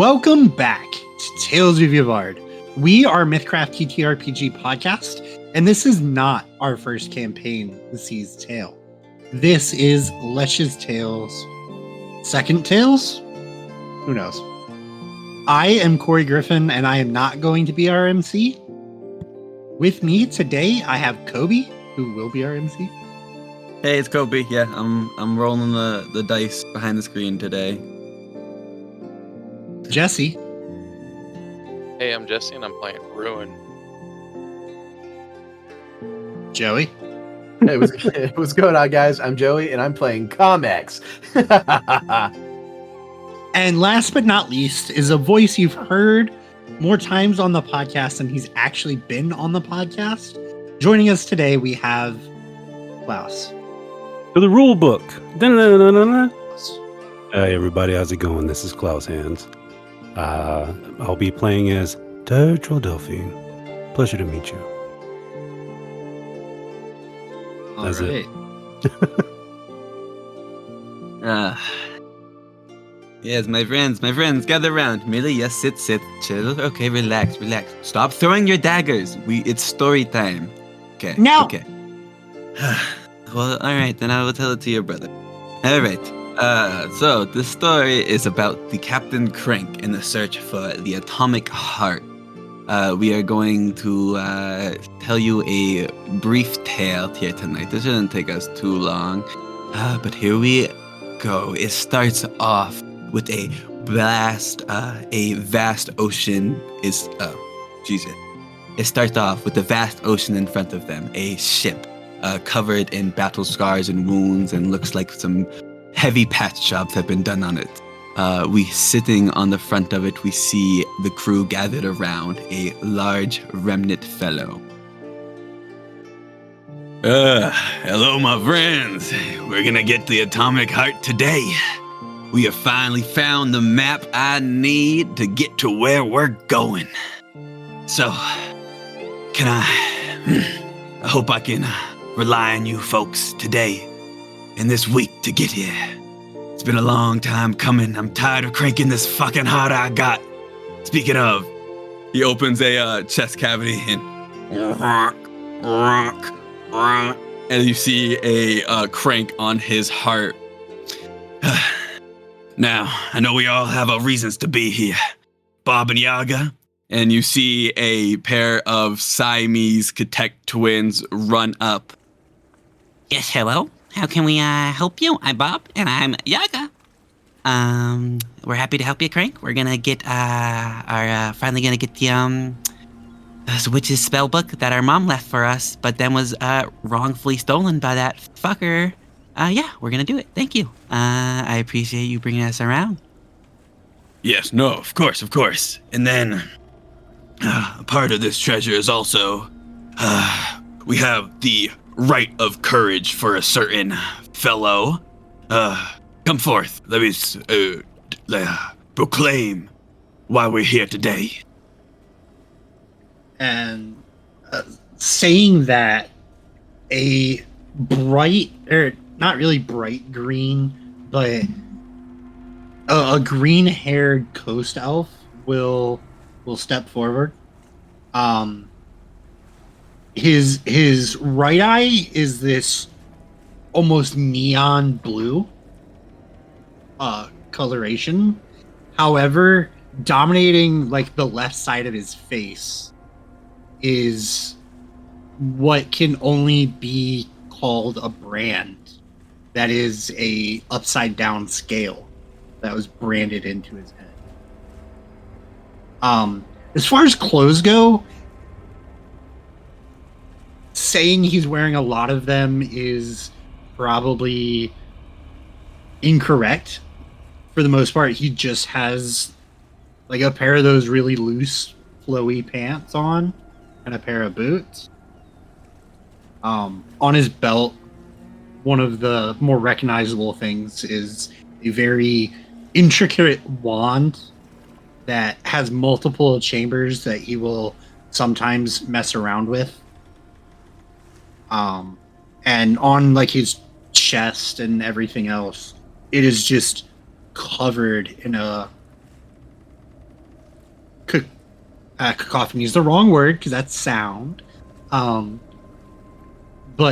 Welcome back to Tales of Yavard. We are Mythcraft TTRPG podcast, and this is not our first campaign, The Sea's Tale. This is Lesh's Tales. Second Tales? Who knows? I am Corey Griffin, and I am not going to be our MC. With me today, I have Kobe, who will be our MC. Hey, it's Kobe. Yeah, I'm rolling the dice behind the screen today. Jesse. Hey, I'm Jesse, and I'm playing Ruin. Joey. Hey, what's going on, guys? I'm Joey, and I'm playing Comex. And last but not least is a voice you've heard more times on the podcast than he's actually been on the podcast. Joining us today, we have Clouse. To the rule book. Hey everybody, how's it going? This is Clouse Hands. I'll be playing as Turtle Delphine. Pleasure to meet you. All That's right. Yes, my friends, gather around. Merely, yes, sit, chill. Okay, relax. Stop throwing your daggers. It's story time. Okay. No. Okay. Well, all right, then I will tell it to your brother. All right. So this story is about the Captain Crank in the search for the atomic heart. We are going to tell you a brief tale here tonight. This shouldn't take us too long, but here we go. It starts off with a vast ocean is. Jesus. It starts off with a vast ocean in front of them, a ship covered in battle scars and wounds, and looks like some heavy patch jobs have been done on it. We sitting on the front of it, we see the crew gathered around a large remnant fellow. Hello, my friends. We're gonna get the atomic heart today. We have finally found the map I need to get to where we're going. So, I hope I can rely on you folks today and this week to get here. It's been a long time coming. I'm tired of cranking this fucking heart I got. Speaking of, he opens a chest cavity and you see a crank on his heart. Now, I know we all have our reasons to be here. Bob and Yaga. And you see a pair of Siamese Katek twins run up. Yes, hello. How can we help you? I'm Bob, and I'm Yaga. We're happy to help you, Crank. We're gonna get finally gonna get the witch's spell book that our mom left for us, but then was wrongfully stolen by that fucker. Yeah, we're gonna do it. Thank you. I appreciate you bringing us around. Yes, no, of course. And then, a part of this treasure is also, we have the right of courage for a certain fellow. Come forth. Let me proclaim why we're here today. And saying that, a bright, or not really bright green, but a green-haired coast elf will step forward. His right eye is this almost neon blue coloration. However, dominating like the left side of his face is what can only be called a brand. That is a upside down scale that was branded into his head. As far as clothes go, saying he's wearing a lot of them is probably incorrect. For the most part, he just has like a pair of those really loose, flowy pants on and a pair of boots. On his belt, one of the more recognizable things is a very intricate wand that has multiple chambers that he will sometimes mess around with. And on like his chest and everything else, it is just covered in a cacophony is the wrong word because that's sound, but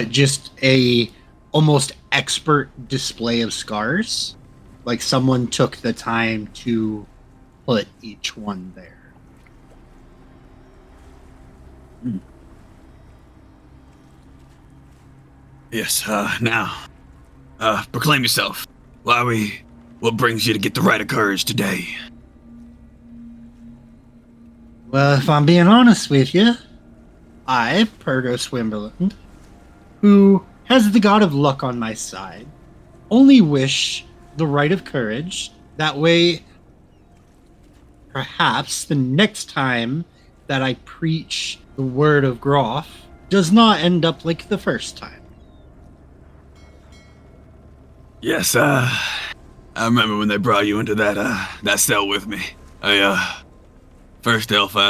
just a almost expert display of scars, like someone took the time to put each one there. Yes, now, proclaim yourself. What brings you to get the right of courage today? Well, if I'm being honest with you, I, Pergo Swimberland, who has the god of luck on my side, only wish the right of courage. That way, perhaps the next time that I preach the word of Groff does not end up like the first time. Yes, I remember when they brought you into that cell with me. First elf I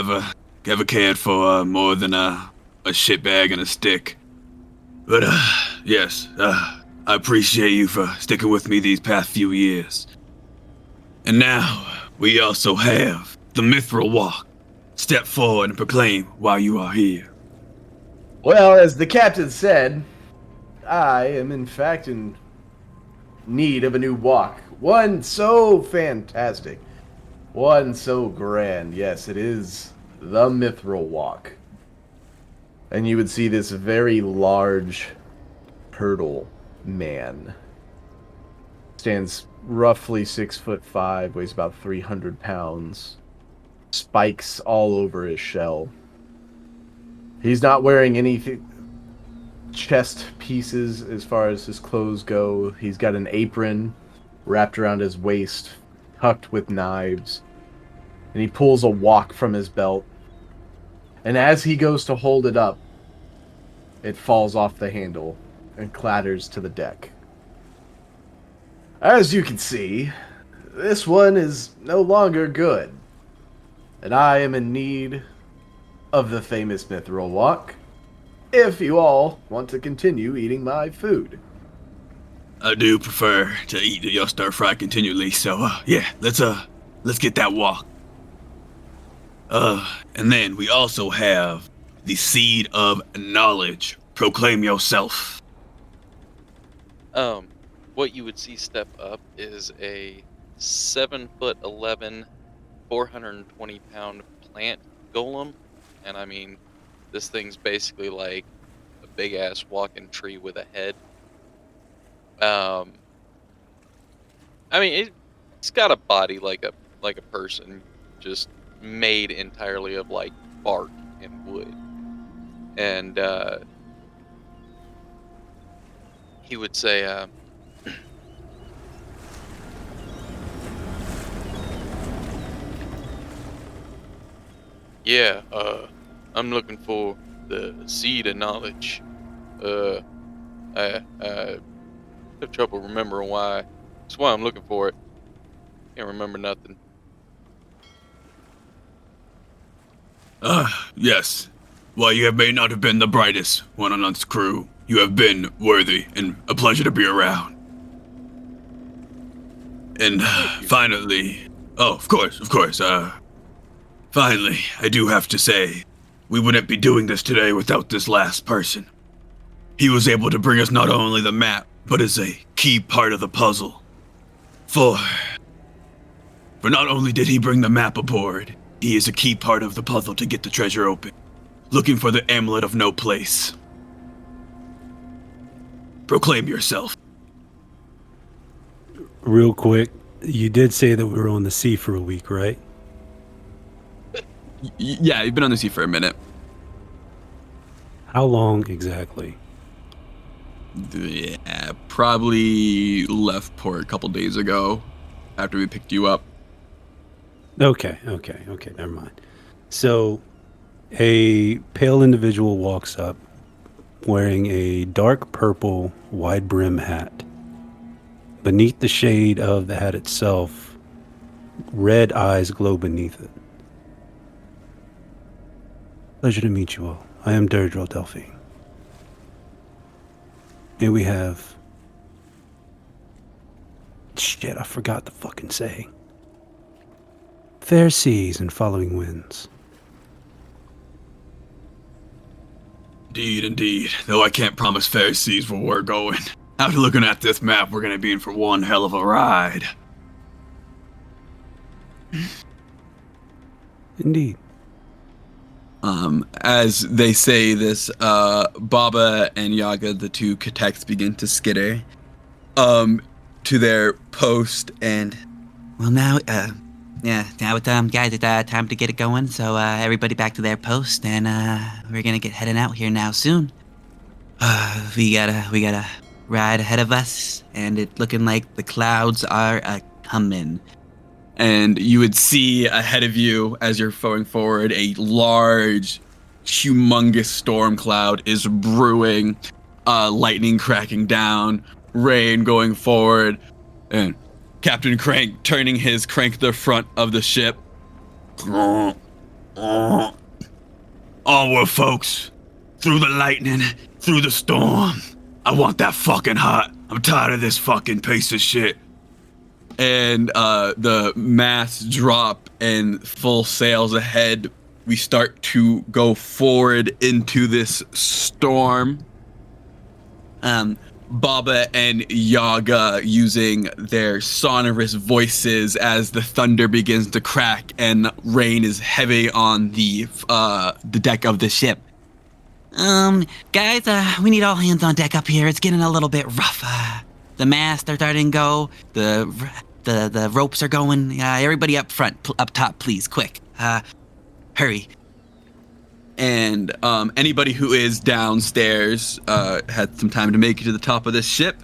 ever cared for more than a shitbag and a stick. But, yes, I appreciate you for sticking with me these past few years. And now, we also have the Mithril Walk. Step forward and proclaim why you are here. Well, as the captain said, I am in fact in need of a new walk. One so fantastic. One so grand. Yes, it is the Mithril Walk. And you would see this very large turtle man. Stands roughly 6'5", weighs about 300 pounds. Spikes all over his shell. He's not wearing anything chest pieces as far as his clothes go. He's got an apron wrapped around his waist, tucked with knives. And he pulls a wok from his belt. And as he goes to hold it up, it falls off the handle and clatters to the deck. As you can see, this one is no longer good. And I am in need of the famous Mithril Walk, if you all want to continue eating my food. I do prefer to eat your stir fry continually, so yeah, let's get that walk. And then we also have the Seed of Knowledge. Proclaim yourself. What you would see step up is a 7'11", 420-pound plant golem, and I mean, this thing's basically like a big ass walking tree with a head. I mean, it's got a body like a person, just made entirely of like bark and wood. And he would say, yeah, I'm looking for the Seed of Knowledge. I have trouble remembering why. That's why I'm looking for it. Can't remember nothing. Yes. While you may not have been the brightest one on this crew, you have been worthy and a pleasure to be around. And finally, of course, finally, I do have to say, we wouldn't be doing this today without this last person. He was able to bring us not only the map, but is a key part of the puzzle. For not only did he bring the map aboard, he is a key part of the puzzle to get the treasure open. Looking for the Amulet of No Place. Proclaim yourself. Real quick, you did say that we were on the sea for a week, right? Yeah, you've been on the sea for a minute. How long exactly? Yeah, probably left port a couple days ago after we picked you up. Okay, never mind. So, a pale individual walks up wearing a dark purple wide brim hat. Beneath the shade of the hat itself, red eyes glow beneath it. Pleasure to meet you all. I am Deirdre Delphine. Here we have... Shit, I forgot the fucking saying. Fair seas and following winds. Indeed. Though I can't promise fair seas where we're going. After looking at this map, we're gonna be in for one hell of a ride. Indeed. As they say this, Baba and Yaga, the two Kateks, begin to skitter to their post, and Well, now, now it's guys, it's time to get it going. So everybody back to their post, and we're gonna get heading out here now soon. We got a ride ahead of us, and it's looking like the clouds are coming. and you would see ahead of you as you're going forward a large, humongous storm cloud is brewing, lightning cracking down, rain going forward, and Captain Crank turning his crank to the front of the ship. Onward, folks. Through the lightning, through the storm. I want that fucking hot. I'm tired of this fucking piece of shit. And the masts drop and full sails ahead. We start to go forward into this storm. Baba and Yaga using their sonorous voices as the thunder begins to crack and rain is heavy on the deck of the ship. Guys, we need all hands on deck up here. It's getting a little bit rough. The masts are starting to go. The ropes are going. Everybody up front, up top, please, quick. Hurry. And anybody who is downstairs had some time to make it to the top of the ship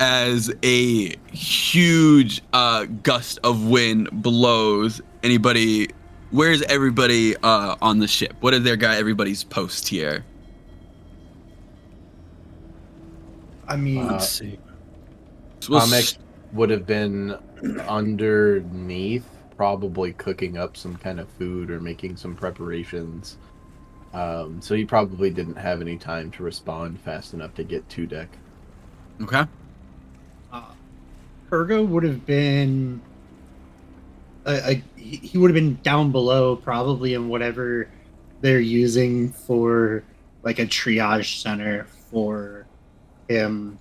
as a huge gust of wind blows. Where's everybody on the ship? What is everybody's post here? I mean, Let's see. Comic would have been underneath, probably cooking up some kind of food or making some preparations. So he probably didn't have any time to respond fast enough to get to deck. Okay. Ergo would have been he would have been down below, probably in whatever they're using for like a triage center for him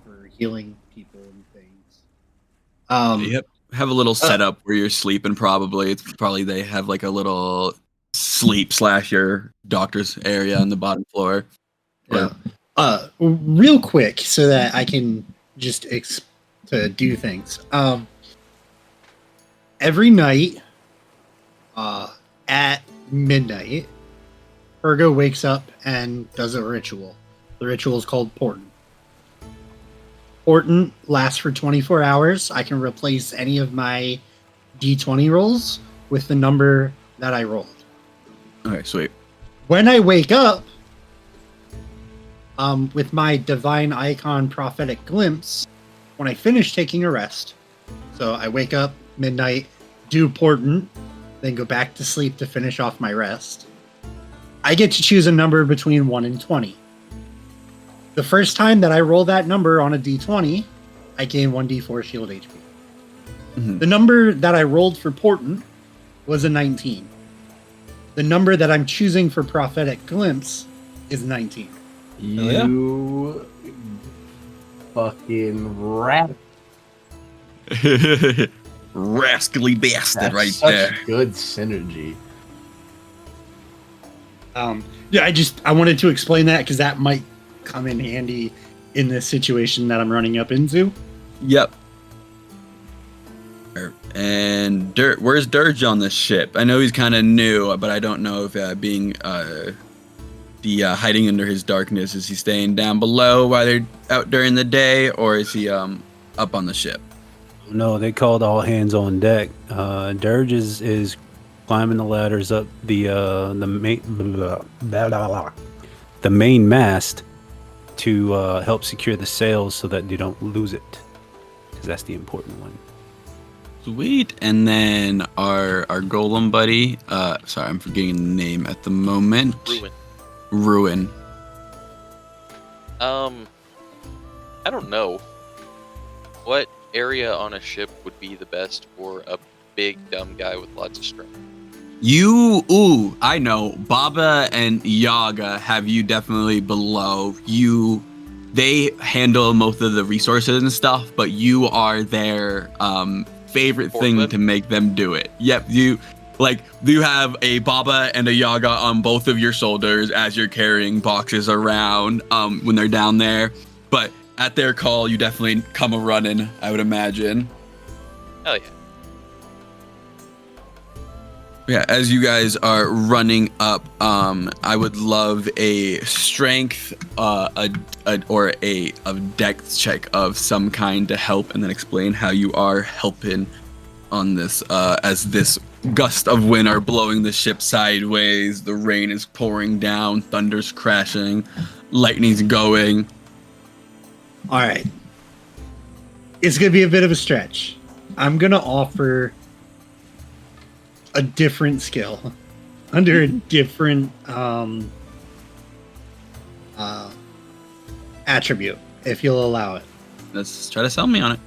for healing people and things. Yep. Have a little setup where you're sleeping. Probably they have like a little sleep / your doctor's area on the bottom floor. Yeah. Real quick, so that I can just to do things. Every night, at midnight, Ergo wakes up and does a ritual. The ritual is called Portent. Portent lasts for 24 hours. I can replace any of my D20 rolls with the number that I rolled. Okay, sweet. When I wake up, with my divine icon prophetic glimpse, when I finish taking a rest, so I wake up midnight, do Portent, then go back to sleep to finish off my rest, I get to choose a number between 1 and 20. The first time that I roll that number on a D20, I gain 1d4 shield HP. Mm-hmm. The number that I rolled for Portent was a 19. The number that I'm choosing for prophetic glimpse is 19. You fucking rat. Rascally bastard. That's right such there. good synergy. Yeah, I wanted to explain that because that might come in handy in this situation that I'm running up into. Yep. And where's Dirge on this ship? I know he's kind of new, but I don't know if being hiding under his darkness, is he staying down below while they're out during the day, or is he up on the ship? No, they called all hands on deck. Dirge is climbing the ladders up the main mast to help secure the sails so that you don't lose it, because that's the important one. Sweet. And then our golem buddy, sorry, I'm forgetting the name at the moment. Ruin. I don't know. What area on a ship would be the best for a big dumb guy with lots of strength? I know. Baba and Yaga have you definitely below. They handle most of the resources and stuff, but you are their favorite thing to make them do it. Yep, you have a Baba and a Yaga on both of your shoulders as you're carrying boxes around when they're down there. But at their call, you definitely come a running, I would imagine. Hell yeah. Yeah, as you guys are running up, I would love a strength or a dex check of some kind to help, and then explain how you are helping on this. As this gust of wind are blowing the ship sideways, the rain is pouring down, thunder's crashing, lightning's going. All right. It's going to be a bit of a stretch. I'm going to offer a different skill under a different attribute, if you'll allow it. Let's try to sell me on it.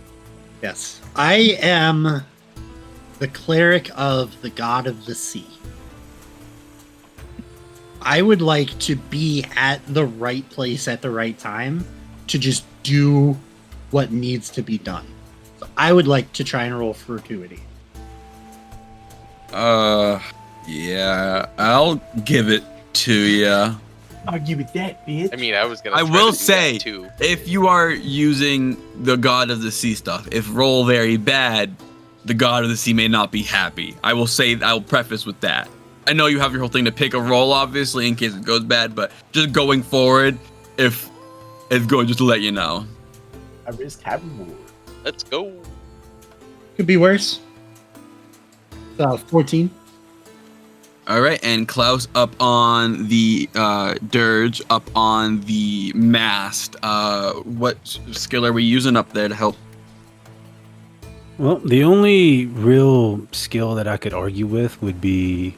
Yes. I am the cleric of the god of the sea. I would like to be at the right place at the right time to just do what needs to be done. So I would like to try and roll fortuity. Yeah, I'll give it to you. I'll give it that, bitch. I mean, I was gonna. I try will to do say, that too. if you are using the god of the sea stuff, if roll very bad, the god of the sea may not be happy. I'll preface with that. I know you have your whole thing to pick a roll, obviously, in case it goes bad, but just going forward, if it's going, just to let you know. I risk having more. Let's go. Could be worse. 14. All right, and Clouse up on the dirge, up on the mast. What skill are we using up there to help? Well, the only real skill that I could argue with would be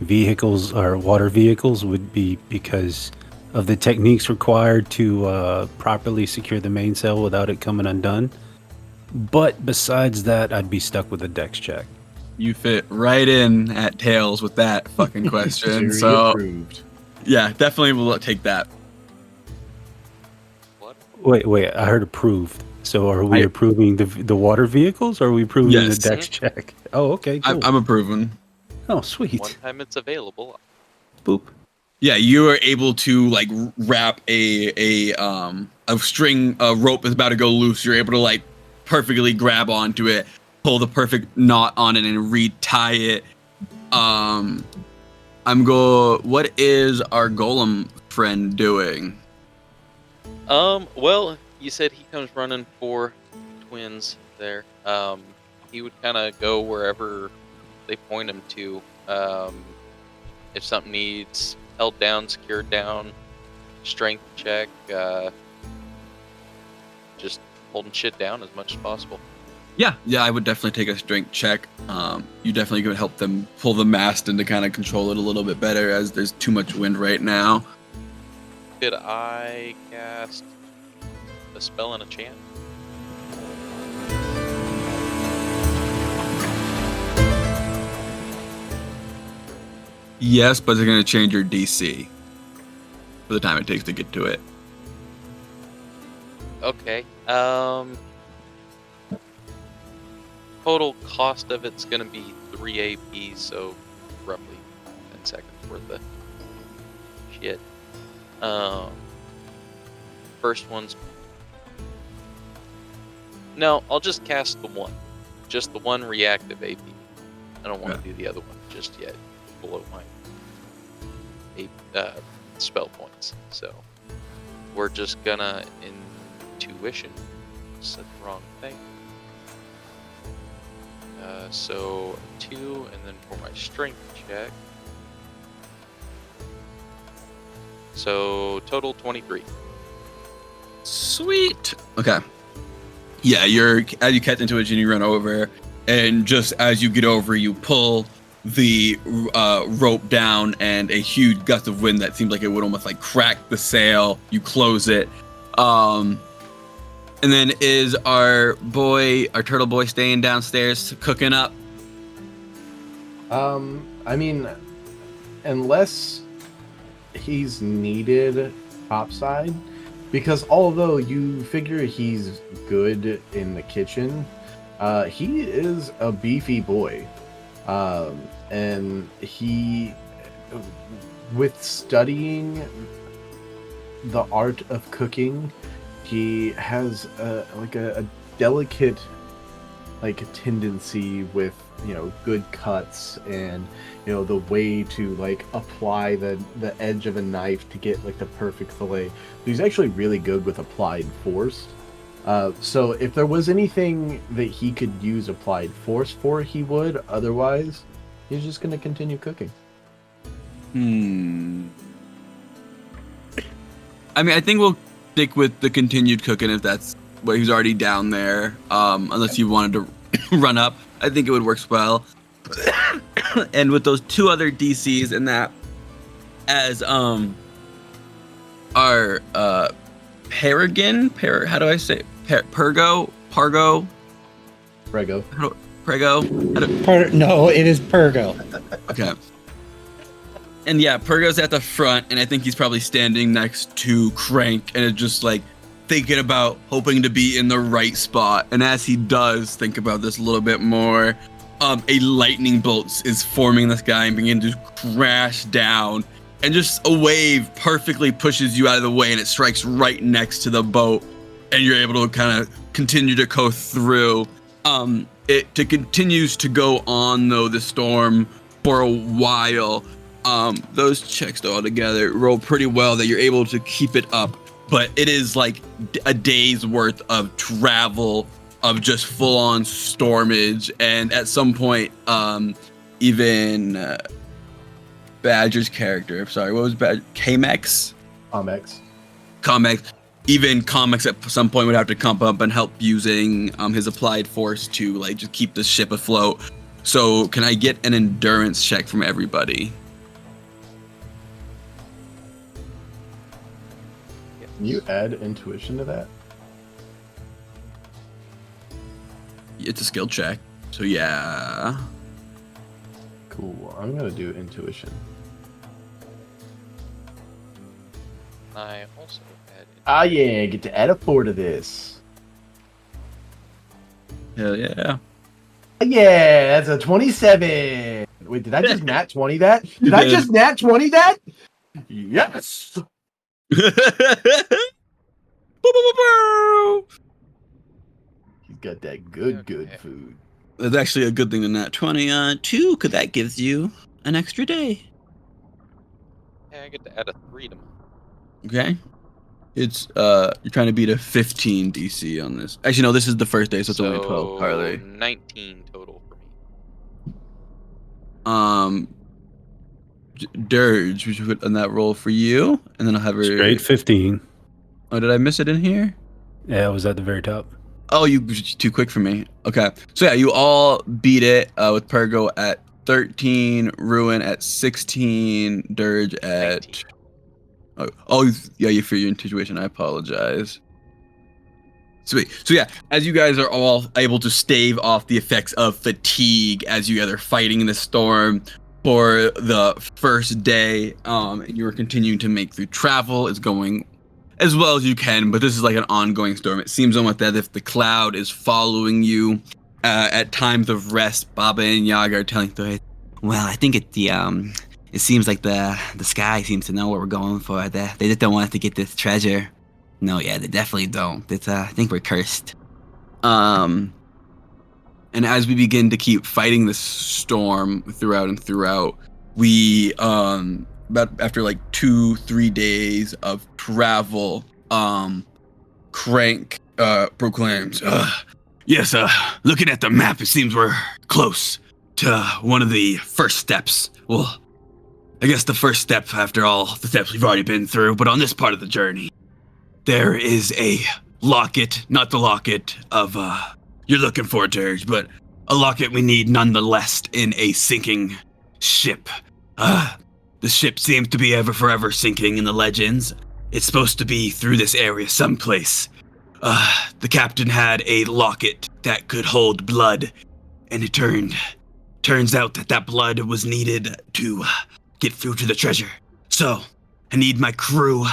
vehicles or water vehicles, would be because of the techniques required to properly secure the mainsail without it coming undone. But besides that, I'd be stuck with a dex check. You fit right in at Tails with that fucking question. Jury So approved. yeah, definitely we'll take that. What? Wait, I heard approved. So are we approving the water vehicles, or are we approving Yes. the dex check? Oh, okay, cool. I'm approving. Oh, sweet. One time it's available. Boop. Yeah, you are able to like wrap a string, a rope is about to go loose. You're able to like perfectly grab onto it, pull the perfect knot on it, and retie it. What is our golem friend doing? Well, you said he comes running for twins there. He would kind of go wherever they point him to. If something needs held down, secured down, strength check, just holding shit down as much as possible. Yeah, I would definitely take a strength check. You definitely could help them pull the mast and to kind of control it a little bit better, as there's too much wind right now. Could I cast a spell and a chant? Yes, but they're going to change your DC for the time it takes to get to it. Okay. Total cost of it's gonna be 3 AP, so roughly 10 seconds worth of shit. First one's... No, I'll just cast the one. Just the one reactive AP. I don't want to do the other one just yet. Below my spell points. So we're just gonna intuition. Said the wrong thing. So 2, and then for my strength check. So total 23. Sweet. Okay. Yeah, as you catch into it, and you run over, and just as you get over, you pull the rope down, and a huge gust of wind that seems like it would almost like crack the sail. You close it. And then is our turtle boy staying downstairs cooking up? I mean, unless he's needed topside, because although you figure he's good in the kitchen, he is a beefy boy. And he, with studying the art of cooking, he has a delicate tendency with good cuts and the way to apply the edge of a knife to get the perfect fillet. He's actually really good with applied force. So if there was anything that he could use applied force for, he would. Otherwise, he's just going to continue cooking. I mean, I think we'll stick with the continued cooking if that's what he's already down there. Unless you wanted to run up, I think it would work well. And with those two other DCs and that, as our Paragon, how do I say Prego? Prego. No, it is Pergo. Okay. And yeah, Pergo's at the front, and I think he's probably standing next to Crank, and it's just thinking about hoping to be in the right spot. And as he does think about this a little bit more, a lightning bolt is forming in the sky and begin to crash down, and just a wave perfectly pushes you out of the way, and it strikes right next to the boat, and you're able to kind of continue to go through. It continues to go on though, the storm, for a while. Those checks though altogether roll pretty well that you're able to keep it up, but it is a day's worth of travel of just full-on stormage, and at some point, even Badger's character, I'm sorry, what was Badger? Kamex? Comex. Even Comex at some point would have to come up and help using his applied force to just keep the ship afloat. So can I get an endurance check from everybody? Can you add intuition to that? It's a skill check. So yeah. Cool. I'm gonna do intuition. I also had. Ah, yeah, get to add a 4 to this. Hell yeah. Yeah, that's a 27. Wait, did I just nat 20 that? Did I just nat 20 that? Yes. He's got that good food. That's actually a good thing to nat 20. 2, because that gives you an extra day. Yeah, I get to add a 3 to mine. Okay. It's you're trying to beat a 15 DC on this. Actually, no, this is the first day, so it's only 12 parlay. 19 total for me. Dirge, we should put on that roll for you, and then I'll have her Straight 15. Oh, did I miss it in here? Yeah, it was at the very top. Oh, you too quick for me. Okay, so yeah, you all beat it with Pergo at 13, Ruin at 16, Dirge at 19. Oh yeah, for your intuition, I apologize. Sweet. So yeah, as you guys are all able to stave off the effects of fatigue as you guys are fighting in the storm for the first day, and you are continuing to make through travel, it's going as well as you can, but this is an ongoing storm. It seems almost as if the cloud is following you. At times of rest, Baba and Yaga are telling you, Well, I think it seems like the sky seems to know what we're going for. They just don't want us to get this treasure. No, yeah, they definitely don't. I think we're cursed. And as we begin to keep fighting this storm throughout, we about after 2-3 days of travel, Crank proclaims, yes, looking at the map, it seems we're close to one of the first steps. Well, I guess the first step after all the steps we've already been through, but on this part of the journey, there is a locket, not the locket of you're looking for, Dirge, but a locket we need nonetheless in a sinking ship. The ship seems to be forever sinking in the legends. It's supposed to be through this area someplace. The captain had a locket that could hold blood, and it turned turns out that blood was needed to get through to the treasure. So, I need my crew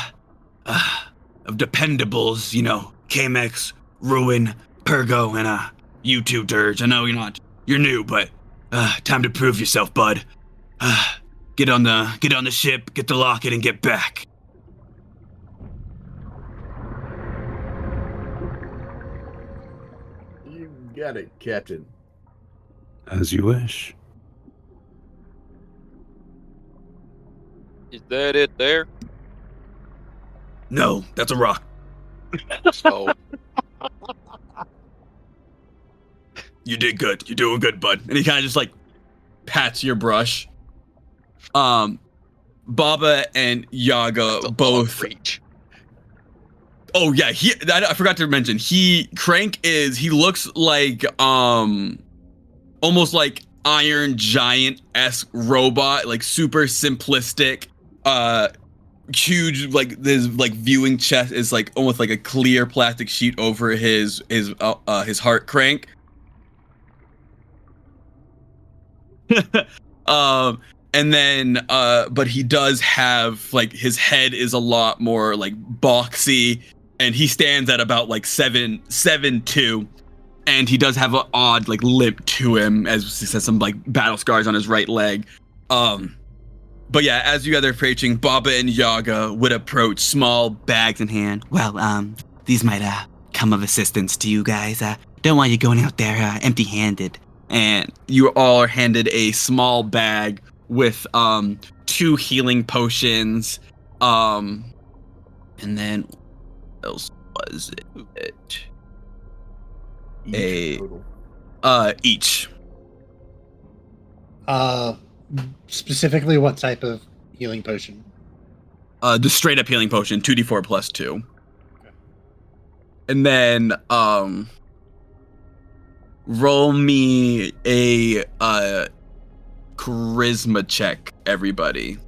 of dependables, Kamex, Ruin, Pergo, and you two, Dirge. I know you're new, but time to prove yourself, bud. Get on the ship, get the locket, and get back. You got it, Captain. As you wish. Is that it there? No, that's a rock. So, You did good. You're doing good, bud. And he kind of just like pats your brush. Baba and Yaga that's a both. long reach. Oh yeah, I forgot to mention. Crank looks like almost like Iron Giant-esque robot, like super simplistic, huge, like this like viewing chest is like almost like a clear plastic sheet over his heart crank. And then but he does have like his head is a lot more like boxy, and he stands at about like 7'2", and he does have an odd like limp to him, as he has some like battle scars on his right leg. But yeah, as you guys are approaching, Baba and Yaga would approach, small bags in hand. Well, these might come of assistance to you guys. Don't want you going out there empty-handed. And you all are handed a small bag with 2 healing potions, and then what else was it? Each. Specifically, what type of healing potion? The straight up healing potion, 2d4 plus 2. Okay. And then roll me a charisma check, everybody.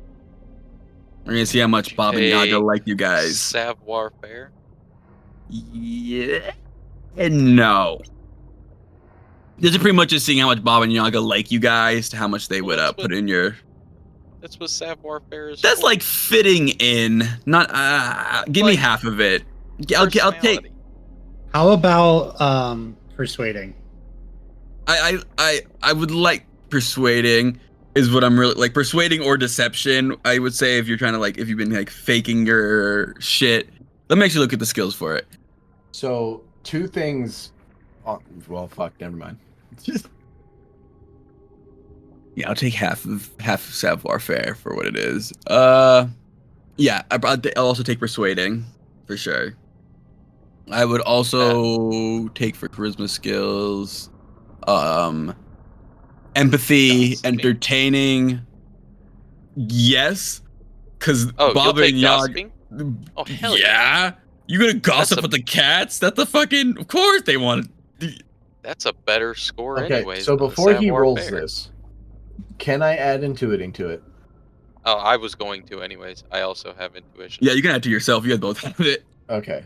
We're gonna see how much Bob and Yaga like you guys. Savoir faire? Yeah. And no. This is pretty much just seeing how much Bob and Yaga like you guys to how much they would put in your. That's what savoir faire is. That's like fitting in. Not. Give me half of it. I'll take. How about persuading? I would like persuading is what I'm really like. Persuading or deception, I would say, if you're trying to like, if you've been like faking your shit. Let me actually look at the skills for it. So 2 things. Oh, well, fuck. Never mind. Yeah, I'll take half of savoir faire for what it is. Yeah, I'll also take persuading for sure. I would also take for charisma skills. Empathy, entertaining. Yes, because Bob and Yaga. Oh hell yeah! You gonna gossip with the cats? That's the fucking. Of course they want it. That's a better score, okay, anyways. so before he rolls this, can I add intuiting to it? Oh, I was going to, anyways. I also have intuition. Yeah, you can add it to yourself. You guys both have it. Okay.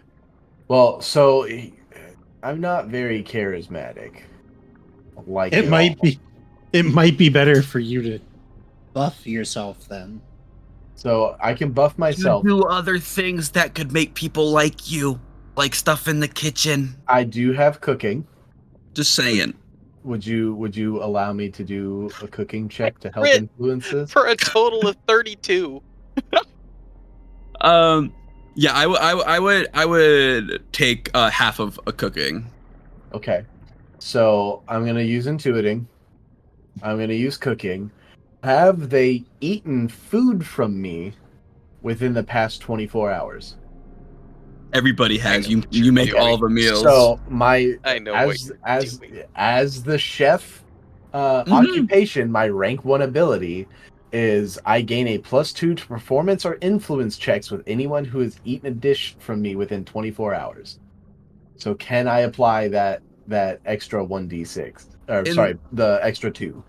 Well, so I'm not very charismatic. Like it might be. It might be better for you to buff yourself then. So I can buff myself. You do other things that could make people like you, like stuff in the kitchen. I do have cooking. Just saying. Would you allow me to do a cooking check to help influence this? For a total of 32. Yeah, I would take half of a cooking. Okay. So I'm gonna use intuiting. I'm gonna use cooking. Have they eaten food from me within the past 24 hours? Everybody has. You make all the meals. So I know as the chef occupation, my rank 1 ability is I gain a +2 to performance or influence checks with anyone who has eaten a dish from me within 24 hours. So can I apply that extra 1d6? The extra 2.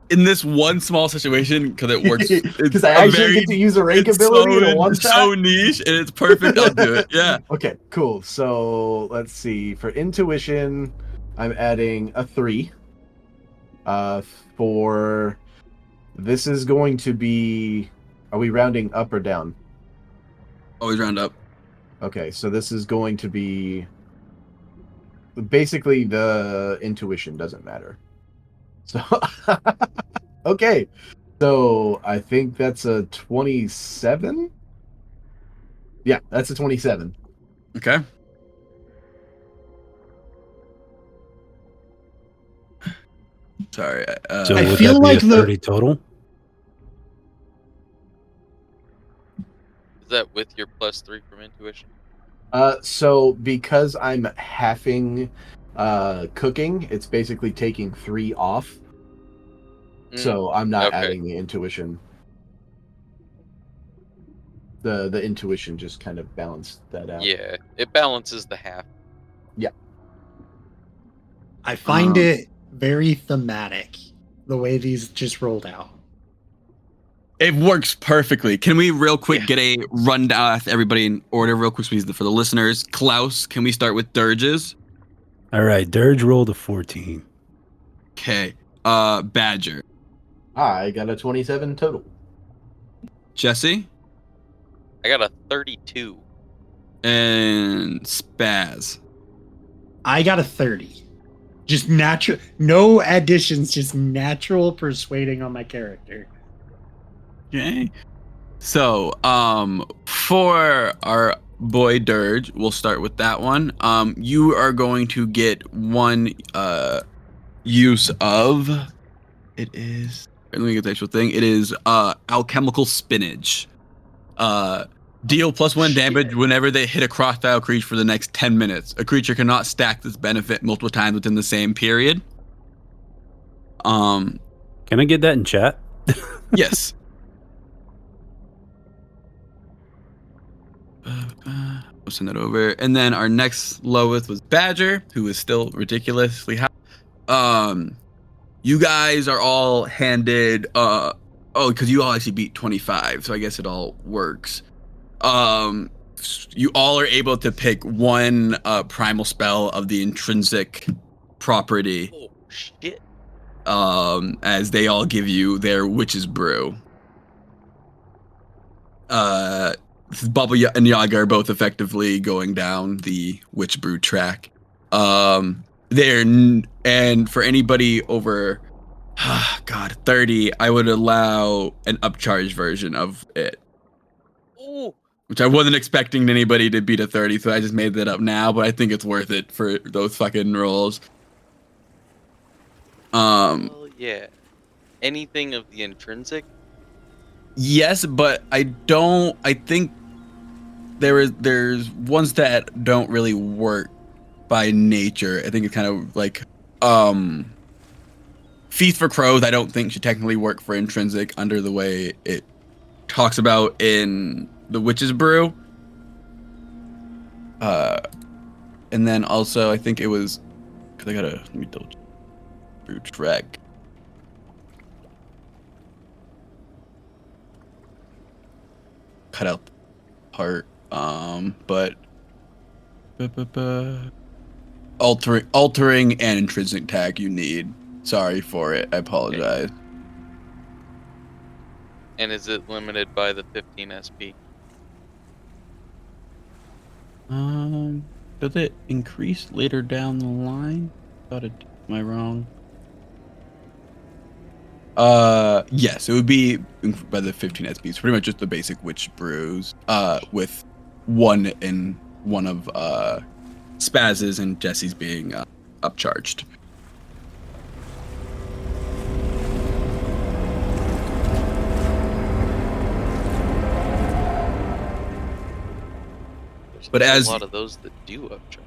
In this one small situation, because it works. Because I actually get to use a rank ability in one shot. It's so niche, and it's perfect. I'll do it. Yeah. Okay, cool. So let's see. For intuition, I'm adding a 3. For this is going to be. Are we rounding up or down? Always round up. Okay, so this is going to be. Basically, the intuition doesn't matter. So, okay. So I think that's a 27. Yeah, that's a 27. Okay. Sorry. So I would feel that be like a 30 total? Is that with your +3 from intuition? So because I'm halving cooking, it's basically taking 3 off. So I'm not okay. adding the intuition. The intuition just kind of balanced that out. Yeah, it balances the half. I find it very thematic the way these just rolled out. It works perfectly. Can we real quick get a rundown of everybody in order real quick for the listeners? Clouse, can we start with Dirges? All right, Dirge rolled a 14. Okay. Badger. I got a 27 total. Jesse? I got a 32. And Spaz. I got a 30. Just natural, no additions, just natural persuading on my character. Okay. So, for our boy Dirge, we'll start with that one. You are going to get one use of. It is. Let me get the actual thing. It is alchemical spinach. Deal +1 damage whenever they hit a crocodile creature for the next 10 minutes. A creature cannot stack this benefit multiple times within the same period. Can I get that in chat? Yes. I'll send that over. And then our next lowest was Badger, who is still ridiculously high. You guys are all handed because you all actually beat 25, so I guess it all works. You all are able to pick one primal spell of the intrinsic property. Oh shit. As they all give you their witch's brew. Bubba and Yaga are both effectively going down the witch brew track. And for anybody over 30, I would allow an upcharge version of it. Ooh. Which I wasn't expecting anybody to beat a 30, so I just made that up now, but I think it's worth it for those fucking rolls. Well, yeah. Anything of the intrinsic? Yes, but I think there's ones that don't really work by nature. I think it's kind of like Feast for Crows I don't think should technically work for intrinsic under the way it talks about in the Witch's Brew. And then also I think it was because let me double check. Brew track. Cut out the part, but altering and intrinsic tag you need. Sorry for it. I apologize. And is it limited by the 15 SP? Does it increase later down the line? Am I wrong? Yes, it would be by the 15 SP. It's pretty much just the basic witch brews, with one of Spaz's and Jesse's being upcharged. But There's as a lot of those that do upcharge.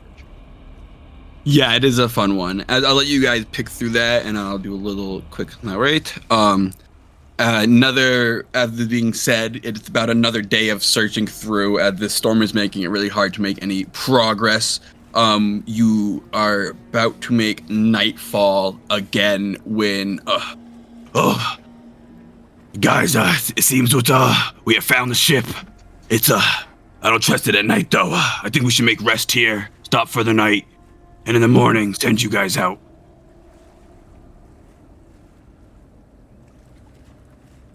yeah, it is a fun one. I'll let you guys pick through that, and I'll do a little quick narrate. Another, as this being said, it's about another day of searching through. As this storm is making it really hard to make any progress. You are about to make nightfall again when, guys, it seems that we have found the ship. It's I don't trust it at night though. I think we should make rest here, stop for the night, and in the morning send you guys out.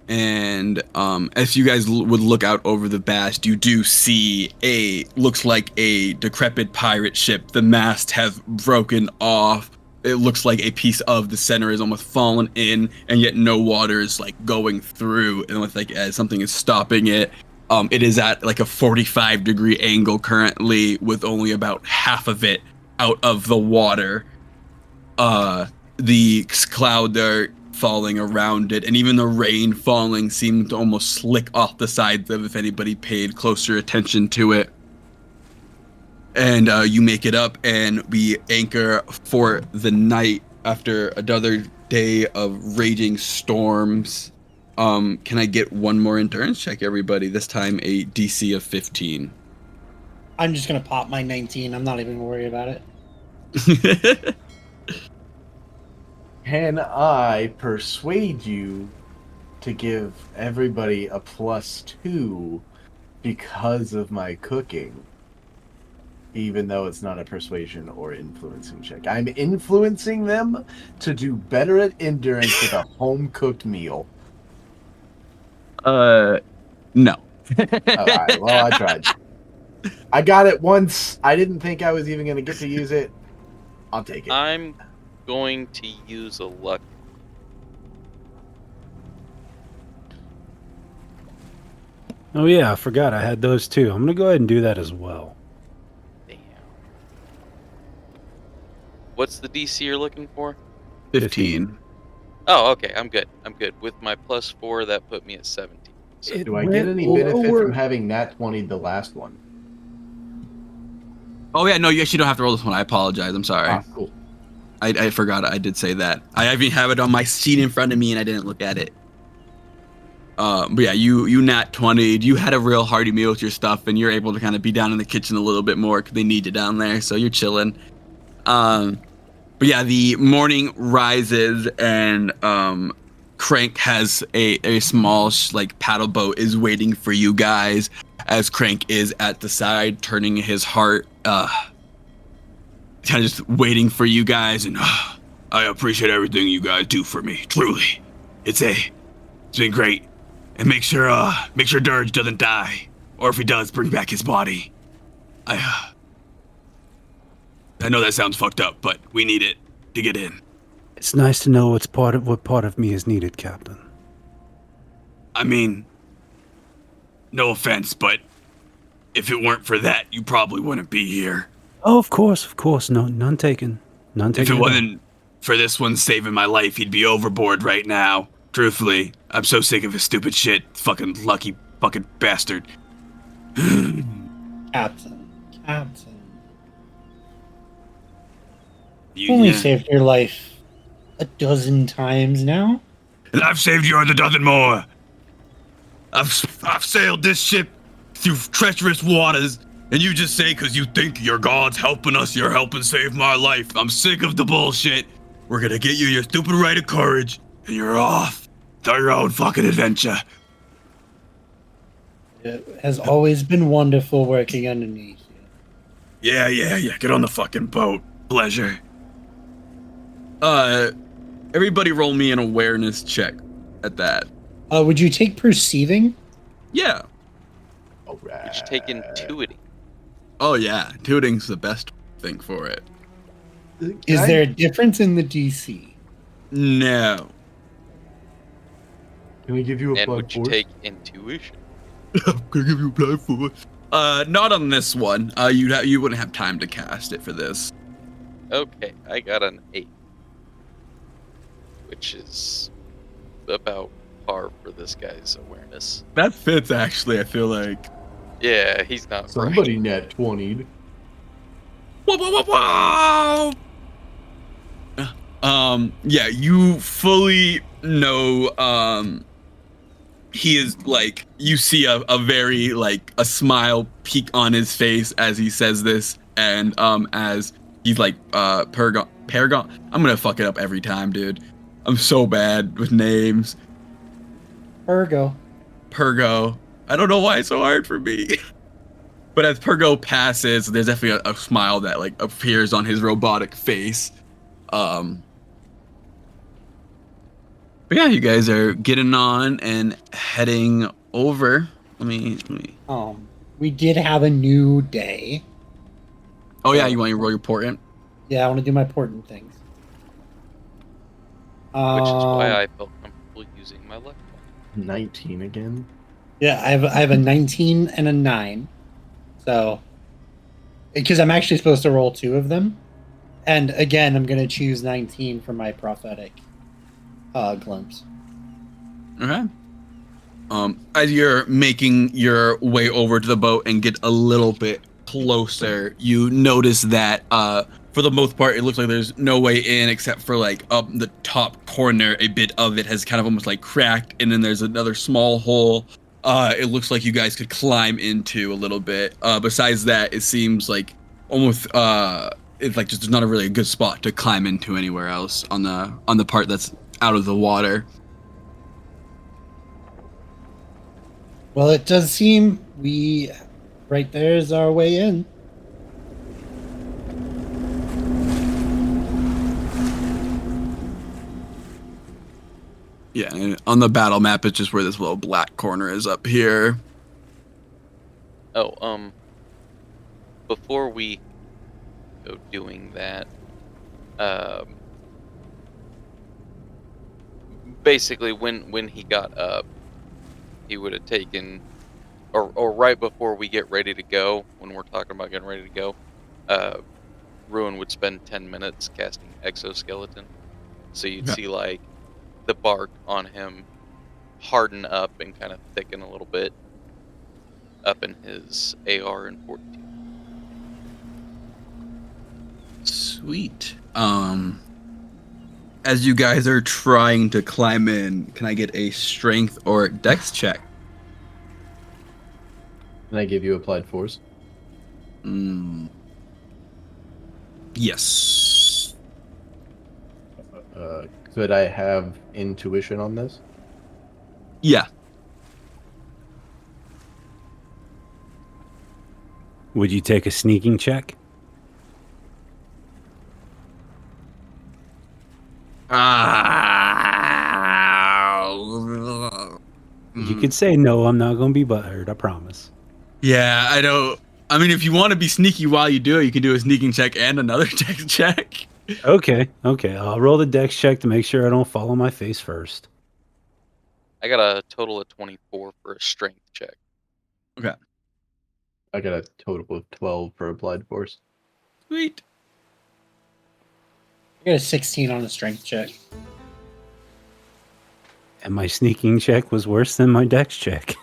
And as you guys would look out over the mast, you do see looks like a decrepit pirate ship. The mast has broken off. It looks like a piece of the center is almost fallen in, and yet no water is like going through, and with like as something is stopping it. It is at like a 45-degree angle currently, with only about half of it out of the water. The cloud are falling around it, and even the rain falling seemed to almost slick off the sides of if anybody paid closer attention to it. And you make it up, and we anchor for the night after another day of raging storms. Can I get one more endurance check, everybody? This time a DC of 15. I'm just gonna pop my 19. I'm not even worried about it. Can I persuade you to give everybody a +2 because of my cooking? Even though it's not a persuasion or influencing check. I'm influencing them to do better at endurance with a home-cooked meal. No. Alright, well, I tried. I got it once. I didn't think I was even going to get to use it. I'll take it. I'm going to use a luck. Oh yeah, I forgot I had those too. I'm gonna go ahead and do that as well. Damn. What's the DC you're looking for? 15. Oh, okay. I'm good. With my +4, that put me at 17. So Do I get any benefit from having nat 20 the last one? Oh yeah, no, you actually don't have to roll this one. I apologize. I'm sorry. Ah, cool. I forgot. I did say that. I even have it on my sheet in front of me, and I didn't look at it. But yeah, you nat 20'd. You had a real hearty meal with your stuff, and you're able to kind of be down in the kitchen a little bit more because they need you down there. So you're chilling. But yeah, the morning rises, and Crank has a small like paddle boat is waiting for you guys, as Crank is at the side turning his heart, kind of just waiting for you guys. And I appreciate everything you guys do for me. Truly, it's been great. And make sure Dirge doesn't die, or if he does, bring back his body. I know that sounds fucked up, but we need it to get in. It's nice to know what part of me is needed, Captain. I mean, no offense, but if it weren't for that, you probably wouldn't be here. Oh, of course. No, none taken. If it wasn't for this one saving my life, he'd be overboard right now. Truthfully, I'm so sick of his stupid shit. Fucking lucky fucking bastard. Captain. You Only saved your life a dozen times now. And I've saved yours a dozen more. I've sailed this ship through treacherous waters, and you just say because you think your God's helping us, you're helping save my life. I'm sick of the bullshit. We're gonna get you your stupid right of courage, and you're off to your own fucking adventure. It has always been wonderful working underneath you. Yeah. Get on the fucking boat. Pleasure. Everybody roll me an awareness check at that. Would you take perceiving? Yeah. Alright. you should take intuiting. Oh yeah, tooting's the best thing for it. Is there a difference in the DC? No. Can we give you a And +4? would you take intuition? I'm gonna give you a plan for it. Not on this one. You wouldn't have time to cast it for this. Okay, I got an 8. Which is about par for this guy's awareness. That fits actually, I feel like. Yeah, he's not Somebody nat 20'd. Whoa. Yeah, you fully know, he is like, you see a very, like, a smile peek on his face as he says this, and, as he's like, Paragon, I'm gonna fuck it up every time, dude. I'm so bad with names. Ergo. Pergo. I don't know why it's so hard for me. But as Pergo passes, there's definitely a smile that like appears on his robotic face. But yeah, you guys are getting on and heading over. Let me. We did have a new day. Oh yeah, you want your roll your portent? Yeah, I want to do my portent things. Which is why I felt comfortable using my luck point. 19 again. Yeah, I have a 19 and a 9. So, because I'm actually supposed to roll 2 of them, and again, I'm going to choose 19 for my prophetic glimpse. Okay. As you're making your way over to the boat and get a little bit closer, you notice that for the most part, it looks like there's no way in except for like up the top corner. A bit of it has kind of almost like cracked, and then there's another small hole. It looks like you guys could climb into a little bit. Besides that, it seems like almost it's like just not a really good spot to climb into anywhere else on the part that's out of the water. Well, it does seem right there is our way in. Yeah, and on the battle map, it's just where this little black corner is up here. Oh, before we go doing that, basically when he got up, he would have taken, or right before we get ready to go, when we're talking about getting ready to go, Ruin would spend 10 minutes casting Exoskeleton. So you'd see like the bark on him harden up and kind of thicken a little bit up in his AR and 14. Sweet. As you guys are trying to climb in, can I get a strength or dex check? Can I give you applied force? Yes. Could I have intuition on this? Yeah. Would you take a sneaking check? You could say no, I'm not going to be butthurt, I promise. Yeah, I don't. I mean, if you want to be sneaky while you do it, you can do a sneaking check and another dex check. Okay. I'll roll the dex check to make sure I don't fall on my face first. I got a total of 24 for a strength check. Okay. I got a total of 12 for applied force. Sweet. I got a 16 on a strength check. And my sneaking check was worse than my dex check.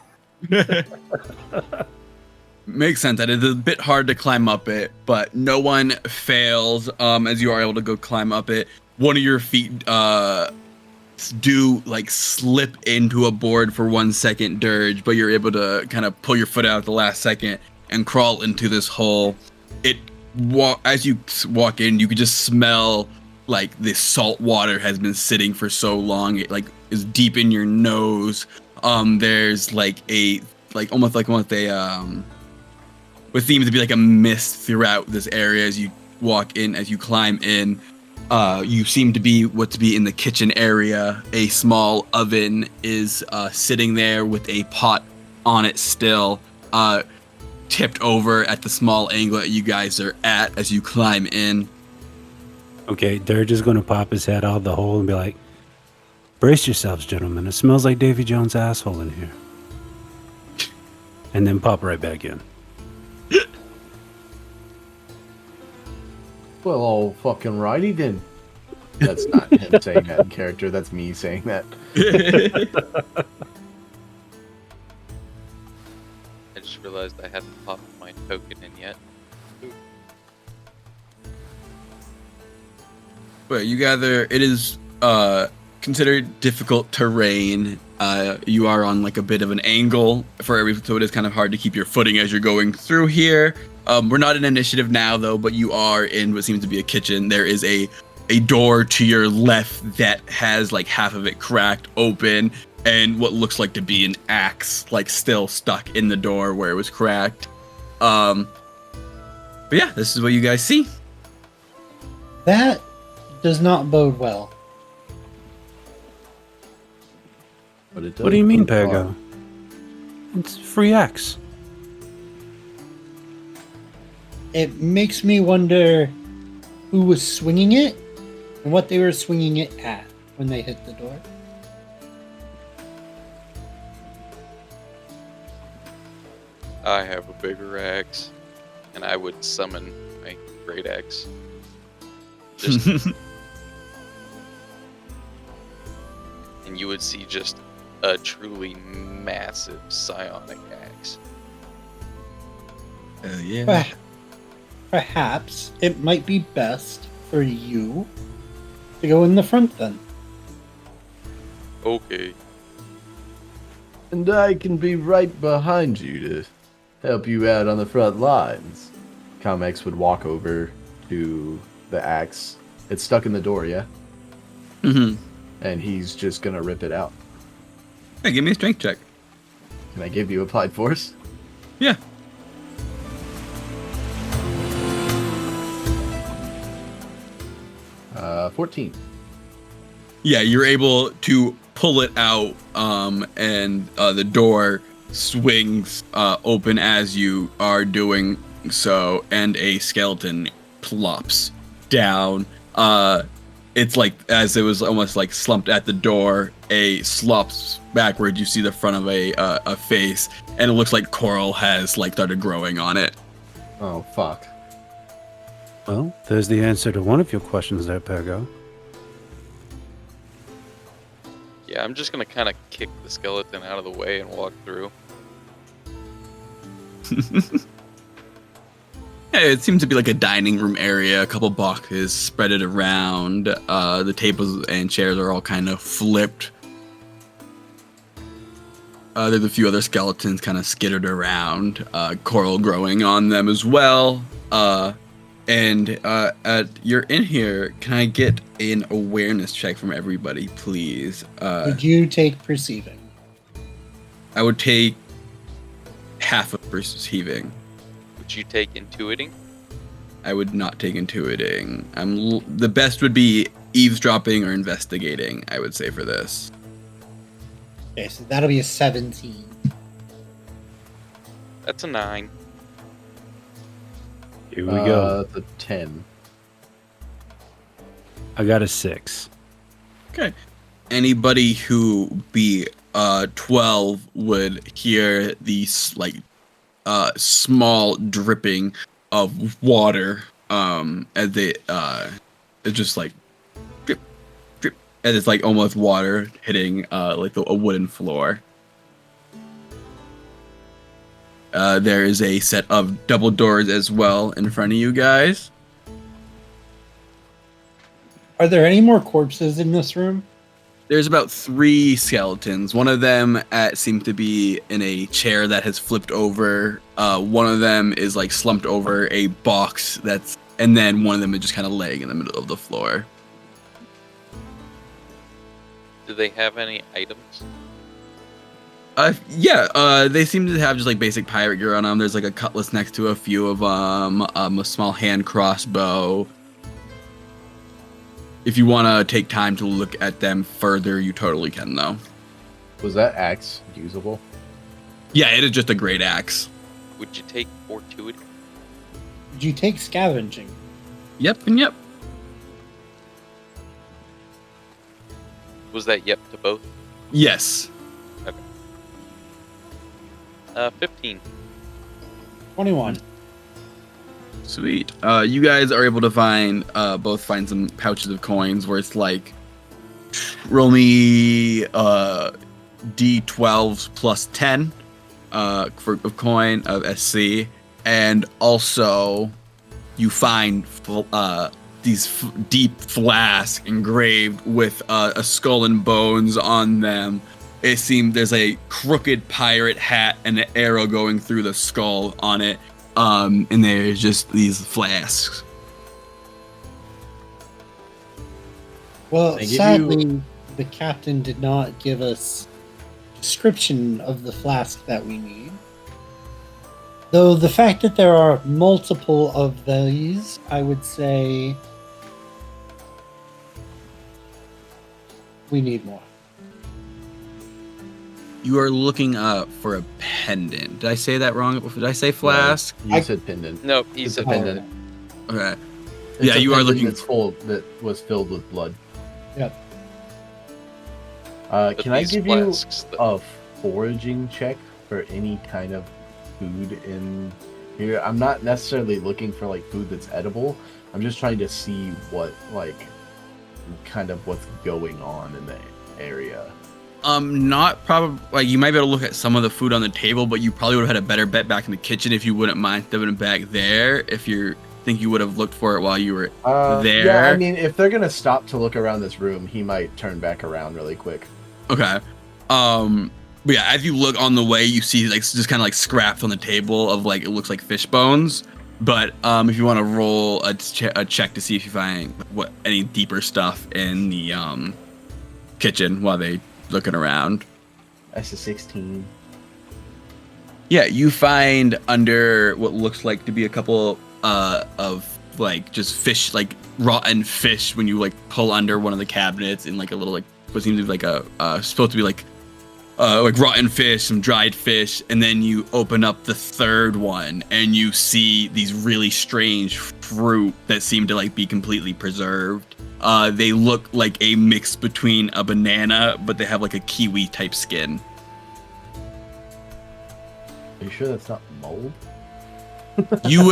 Makes sense. That it's a bit hard to climb up it, but no one fails as you are able to go climb up it. One of your feet do like slip into a board for 1 second dirge, but you're able to kind of pull your foot out at the last second and crawl into this hole. As you walk in, you can just smell like the salt water has been sitting for so long. It like is deep in your nose. There's like almost what seems to be like a mist throughout this area as you walk in, as you climb in. You seem to be in the kitchen area. A small oven is sitting there with a pot on it still, tipped over at the small angle that you guys are at as you climb in. Okay, Dirge is going to pop his head out of the hole and be like, brace yourselves, gentlemen. It smells like Davy Jones' asshole in here. And then pop right back in. Well, all fucking righty then. That's not him saying that in character. That's me saying that. I just realized I hadn't popped my token in yet. But you gather it is considered difficult terrain. You are on like a bit of an angle so it is kind of hard to keep your footing as you're going through here. We're not in initiative now though, but you are in what seems to be a kitchen. There is a door to your left that has like half of it cracked open, and what looks like to be an axe like still stuck in the door where it was cracked. But yeah, this is what you guys see. That does not bode well. But it What do you mean, doesn't go Pego? It's free axe. It makes me wonder who was swinging it and what they were swinging it at when they hit the door. I have a bigger axe, and I would summon my great axe. Just, and you would see just a truly massive psionic axe. Yeah. Perh- Perhaps it might be best for you to go in the front then. Okay. And I can be right behind you to help you out on the front lines. Comex would walk over to the axe. It's stuck in the door, yeah? Mm-hmm. And he's just gonna rip it out. Hey, give me a strength check. Can I give you applied force? Yeah. 14. Yeah, you're able to pull it out, and the door swings open as you are doing so, and a skeleton plops down. It's like as it was almost like slumped at the door, a slops backwards. You see the front of a face, and it looks like coral has like started growing on it. Oh, fuck. Well, there's the answer to one of your questions there, Pego. Yeah, I'm just gonna kind of kick the skeleton out of the way and walk through. Yeah, it seems to be like a dining room area. A couple boxes spread it around. The tables and chairs are all kind of flipped. There's a few other skeletons kind of skittered around. Coral growing on them as well. You're in here. Can I get an awareness check from everybody, please? Would you take perceiving? I would take half of perceiving. Would you take intuiting? I would not take intuiting. The best would be eavesdropping or investigating, I would say, for this. Okay, so that'll be a 17. That's a 9. Here we go. That's a 10. I got a 6. Okay. Anybody who be 12 would hear these like small dripping of water as they it's just like drip drip, and it's like almost water hitting like a wooden floor. There is a set of double doors as well in front of you guys. Are there any more corpses in this room? There's about 3 skeletons. One of them seems to be in a chair that has flipped over. One of them is like slumped over a box and then one of them is just kind of laying in the middle of the floor. Do they have any items? They seem to have just like basic pirate gear on them. There's like a cutlass next to a few of them, a small hand crossbow. If you want to take time to look at them further, you totally can, though. Was that axe usable? Yeah, it is just a great axe. Would you take fortuity? Would you take scavenging? Yep, and yep. Was that yep to both? Yes. 15. 21. Sweet. You guys are able to both find some pouches of coins where it's like, roll me D12s plus 10 for a coin of SC, and also you find these deep flasks engraved with a skull and bones on them. It seems there's a crooked pirate hat and an arrow going through the skull on it. And there's just these flasks. Well, They give sadly, the captain did not give us description of the flask that we need. Though the fact that there are multiple of these, I would say we need more. You are looking for a pendant. Did I say that wrong? Did I say flask? You said pendant. No, he It's said a pendant. Okay. It's Yeah, a you are pendant looking. that's full that was filled with blood. Yep. But Can I these give you flasks, though- a foraging check for any kind of food in here? I'm not necessarily looking for like food that's edible. I'm just trying to see what like kind of what's going on in the area. Not probably. Like you might be able to look at some of the food on the table, but you probably would have had a better bet back in the kitchen if you wouldn't mind stepping back there. If you think you would have looked for it while you were there. Yeah, I mean, if they're gonna stop to look around this room, he might turn back around really quick. Okay. But yeah, as you look on the way, you see like just kind of like scraps on the table of like it looks like fish bones. But if you want to roll a check to see if you find what any deeper stuff in the kitchen while they looking around. That's a 16. Yeah, you find under what looks like to be a couple of like just fish, like rotten fish when you like pull under one of the cabinets in like a little like what seems to be like a supposed to be like rotten fish, some dried fish, and then you open up the third one and you see these really strange fruit that seem to like be completely preserved. They look like a mix between a banana, but they have like a kiwi type skin. Are you sure that's not mold? You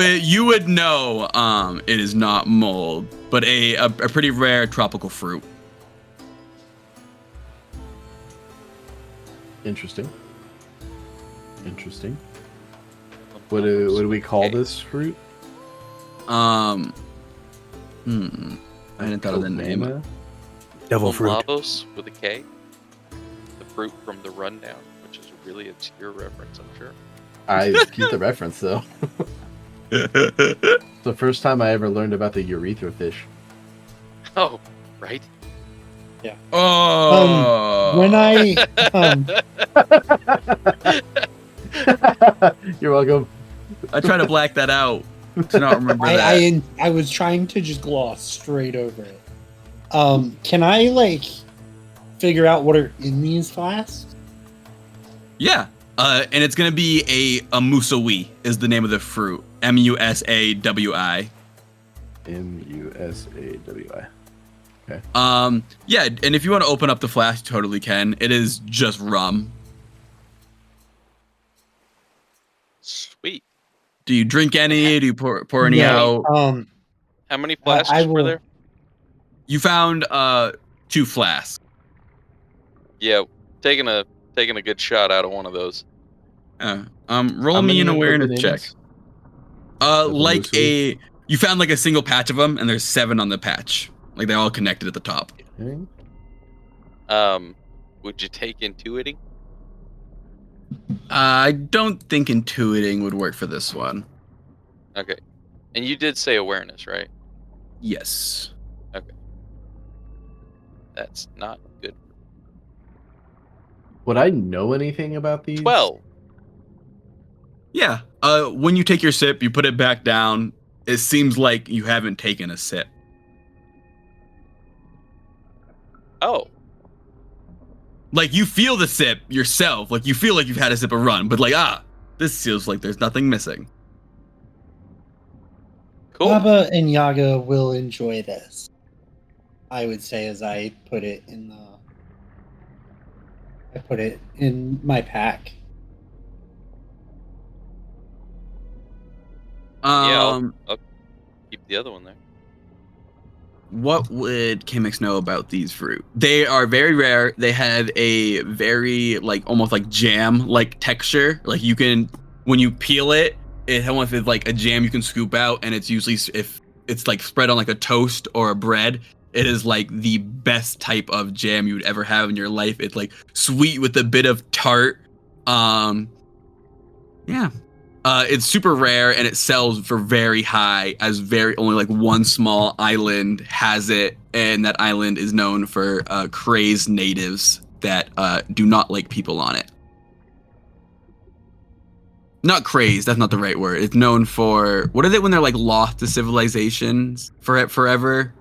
would know it is not mold, but a pretty rare tropical fruit. Interesting. What do we call this fruit? I hadn't thought of the name. Banana? Devil fruit. Lavos with a K. The fruit from the Rundown, which is a really obscure reference, I'm sure. I keep the reference though. It's the first time I ever learned about the urethra fish. Oh, right. Oh, When I You're welcome. I try to black that out to not remember that. I was trying to just gloss straight over it. Can I like figure out what are in these flasks? Yeah, and it's gonna be a musawi is the name of the fruit. MUSAWI. MUSAWI. Yeah, and if you want to open up the flask, you totally can. It is just rum. Sweet. Do you drink any? Do you pour any Yeah, out? How many flasks I were will- there? You found 2 flasks. Yeah, taking a good shot out of one of those. Roll How me many an of the awareness check. bananas? Like muesli? you found like a single patch of them, and there's 7 on the patch. Like they're all connected at the top. Okay. Would you take intuiting? I don't think intuiting would work for this one. Okay. And you did say awareness, right? Yes. That's not good. Would I know anything about these? 12. Yeah. When you take your sip, you put it back down. It seems like you haven't taken a sip. Oh. Like you feel the sip yourself. Like you feel like you've had a sip of run, but like this feels like there's nothing missing. Cool. Baba and Yaga will enjoy this. I would say as I put it in my pack. I'll keep the other one there. What would Kimix know about these fruit? They are very rare. They have a very like almost like jam like texture. Like you can when you peel it, it almost is like a jam you can scoop out, and it's usually if it's like spread on like a toast or a bread. It is like the best type of jam you would ever have in your life. It's like sweet with a bit of tart. Yeah. It's super rare and it sells for very high as very only like one small island has it, and that island is known for crazed natives that do not like people on it. Not crazed, that's not the right word. It's known for what is it when they're like lost to civilizations forever?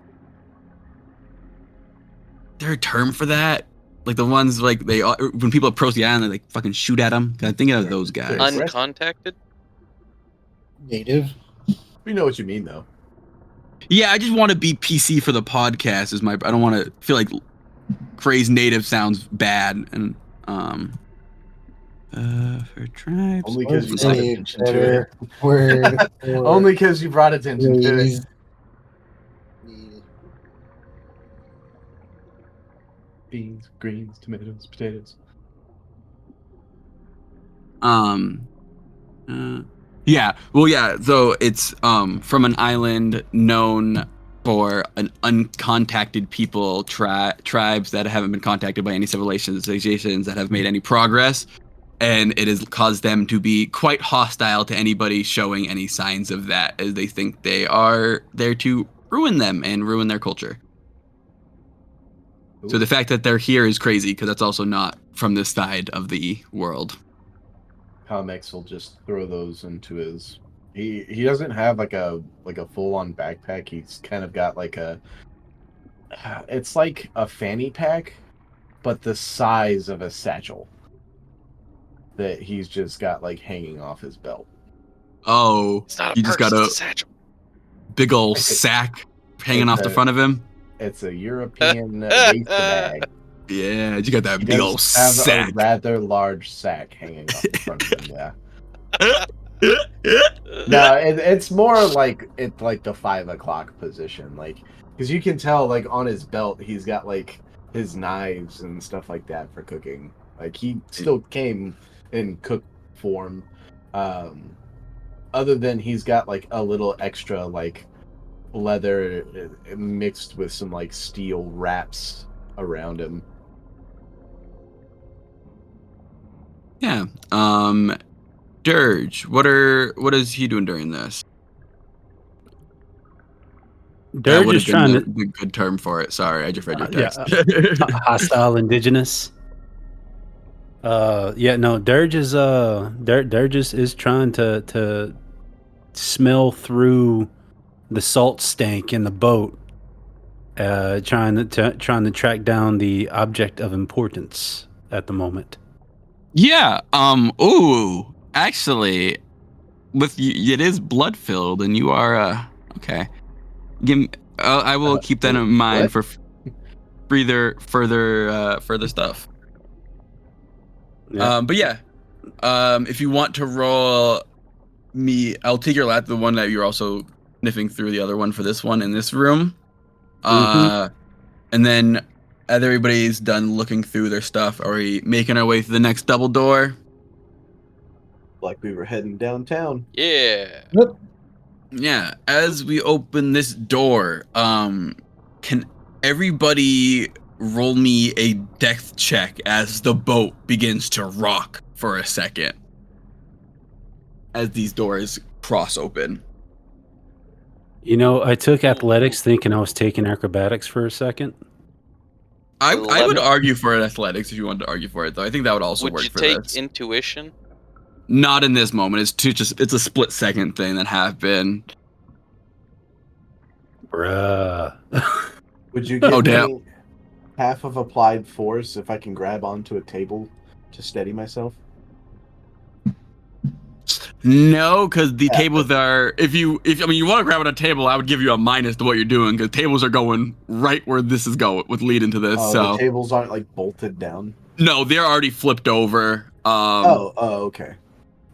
Is there a term for that? like the ones like when people approach the island, they like fucking shoot at them. I think of those guys. Uncontacted? Native. We know what you mean, though. Yeah, I just want to be PC for the podcast. I don't want to feel like phrase native sounds bad and for tribes. Only because you brought Say attention to better it. word. for Only because you brought attention to it. raise. Beans, greens, tomatoes, potatoes. Yeah. Well, yeah. So it's from an island known for an uncontacted people, tribes that haven't been contacted by any civilizations that have made any progress, and it has caused them to be quite hostile to anybody showing any signs of that, as they think they are there to ruin them and ruin their culture. So the fact that they're here is crazy, because that's also not from this side of the world. Comex will just throw those into his. He doesn't have like a full on backpack. He's kind of got like it's like a fanny pack, but the size of a satchel that he's just got like hanging off his belt. Oh, It's not a you purse, just got it's a a satchel. big old sack hanging off the front of him. It's a European waist bag. Yeah, you got that He big does old have sack. a rather large sack hanging off the front of him. Yeah. No, it's more like the 5 o'clock position, like because you can tell like on his belt he's got like his knives and stuff like that for cooking. Like he still came in cook form, other than he's got like a little extra like leather mixed with some like steel wraps around him. Yeah. Dirge, what is he doing during this? That Dirge would is have been trying the good term for it. Sorry, I just read your yeah, text. hostile indigenous. Dirge is Dirge is trying to smell through the salt stank in the boat, trying to track down the object of importance at the moment. Yeah. Ooh. Actually, with you, it is blood filled, and you are okay. Give me. I will keep that in mind for further stuff. Yeah. But yeah. If you want to roll me, I'll take your the one that you're also sniffing through the other one for this one in this room. And then as everybody's done looking through their stuff, are we making our way through the next double door? Like we were heading downtown. Yeah. Yeah. As we open this door, can everybody roll me a dex check as the boat begins to rock for a second? As these doors cross open. You know, I took athletics thinking I was taking acrobatics for a second. I would argue for athletics if you wanted to argue for it, though. I think that would also work for this. Would you take intuition? Not in this moment. It's a split second thing that happened. Bruh. Would you give damn. me half of applied force if I can grab onto a table to steady myself? No, because the tables are. If you want to grab on a table, I would give you a minus to what you're doing, because tables are going right where this is going with lead into this. So the tables aren't like bolted down. no, they're already flipped over. Okay.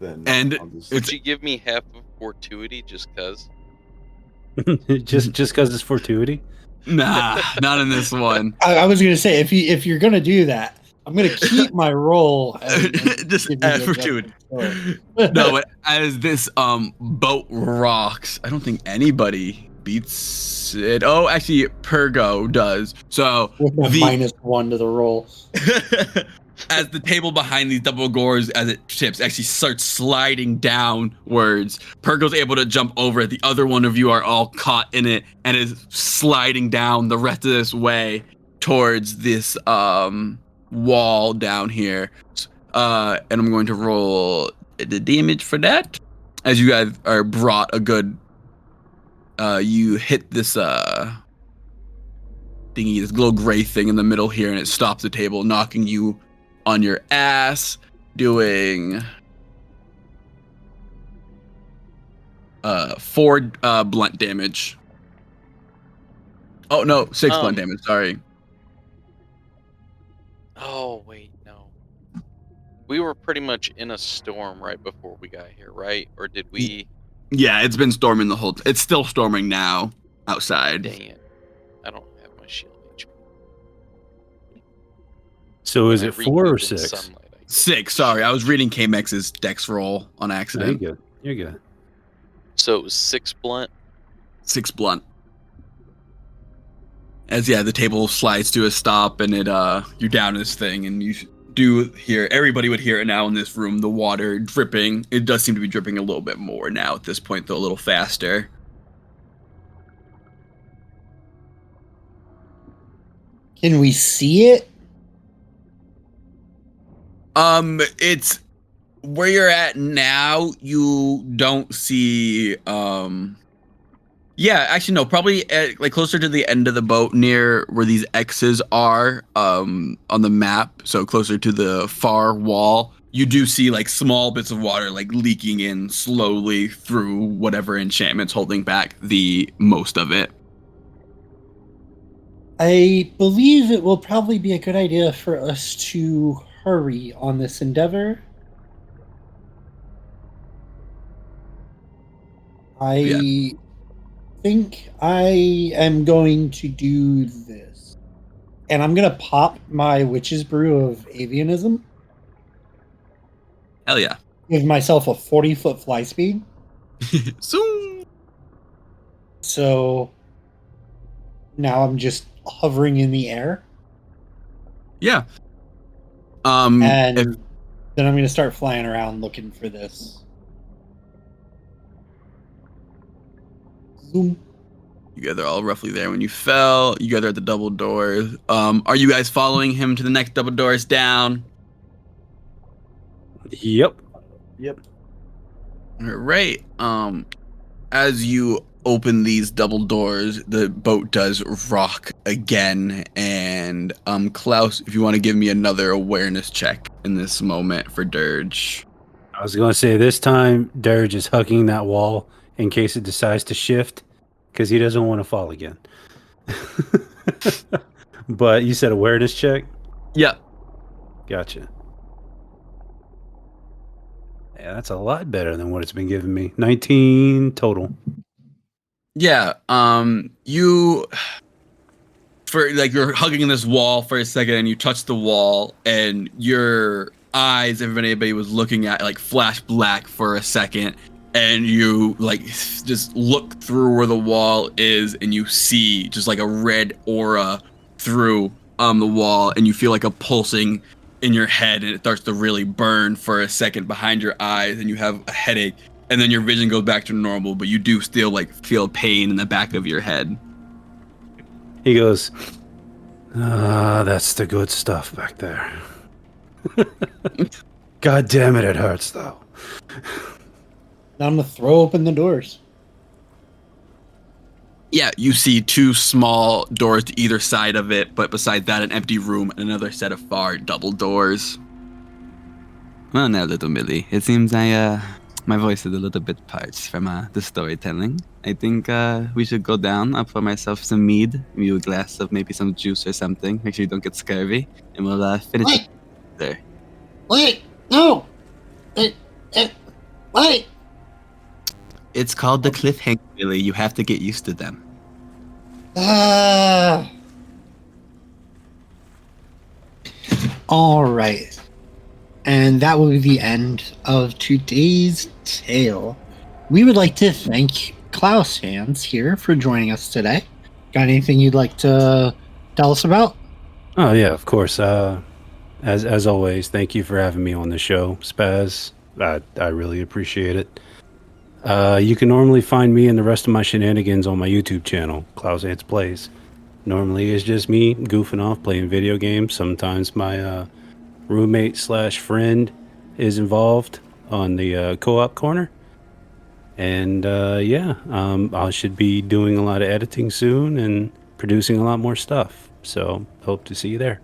Then And Would you give me half of fortuity just cause? just because it's fortuity. Nah, not in this one. I was gonna say if you're gonna do that, I'm gonna keep my roll. Just add fortuity. No, but as this boat rocks, I don't think anybody beats it. Oh, actually, Pergo does. So with my -1 to the roll. as the table behind these double gores, as it tips, actually starts sliding downwards. Pergo's able to jump over it. The other one of you are all caught in it and is sliding down the rest of this way towards this wall down here. And I'm going to roll the damage for that. As you guys are brought a good, you hit this. Damn thingy, this little gray thing in the middle here, and it stops the table, knocking you on your ass, doing 4 blunt damage. Oh no, 6 blunt damage. Sorry. Oh wait, no. We were pretty much in a storm right before we got here, right? Or did we? Yeah, it's been storming the whole. It's still storming now outside. Dang it! I don't have my shield HP. So is I it 4 or regrouped in 6? sunlight, I guess. 6. Sorry, I was reading K-Mex's dex roll on No, you're accident. good. You're good. So it was 6 blunt. 6 blunt. As the table slides to a stop, and you're down in this thing, and you do hear, everybody would hear it now in this room, the water dripping. It does seem to be dripping a little bit more now at this point, though a little faster. Can we see it? It's where you're at now. You don't see. Yeah, actually no. Probably like closer to the end of the boat, near where these X's are. On the map, so closer to the far wall. You do see like small bits of water like leaking in slowly through whatever enchantment's holding back the most of it. I believe it will probably be a good idea for us to hurry on this endeavor. I think I am going to do this. And I'm going to pop my Witch's Brew of Avianism. Hell yeah. Give myself a 40-foot fly speed. Zoom. So now I'm just hovering in the air. Yeah. And if- then I'm going to start flying around looking for this. Zoom. You guys are all roughly there when you fell. You guys are at the double doors. Are you guys following him to the next double doors down? Yep. All right. As you open these double doors, the boat does rock again. And Clouse, if you want to give me another awareness check in this moment for Dirge. I was going to say this time, Dirge is hugging that wall in case it decides to shift, because he doesn't want to fall again. But you said awareness check? Yeah. Gotcha. Yeah, that's a lot better than what it's been giving me. 19 total. Yeah. You're hugging this wall for a second, and you touch the wall, and your eyes, everybody was looking at, like flash black for a second, and you like just look through where the wall is, and you see just like a red aura through the wall, and you feel like a pulsing in your head, and it starts to really burn for a second behind your eyes, and you have a headache, and then your vision goes back to normal, but you do still like feel pain in the back of your head. He goes, that's the good stuff back there. God damn it, it hurts though. Now I'm going to throw open the doors. Yeah, you see 2 small doors to either side of it, but beside that, an empty room and another set of far double doors. Well, now, little Millie, it seems my voice is a little bit parched from the storytelling. I think we should go down. I'll pour myself some mead, maybe a glass of maybe some juice or something. Make sure you don't get scurvy, and we'll finish it there. Wait! No! Wait! It's called the cliffhanger, Millie. You have to get used to them. All right. And that will be the end of today's tale. We would like to thank Clouse Hands here for joining us today. Got anything you'd like to tell us about? Oh yeah, of course. As always, thank you for having me on the show, Spaz. I really appreciate it. You can normally find me and the rest of my shenanigans on my YouTube channel, Clouse Hands Plays. Normally it's just me goofing off playing video games. Sometimes my roommate / friend is involved on the co-op corner. And I should be doing a lot of editing soon and producing a lot more stuff. So hope to see you there.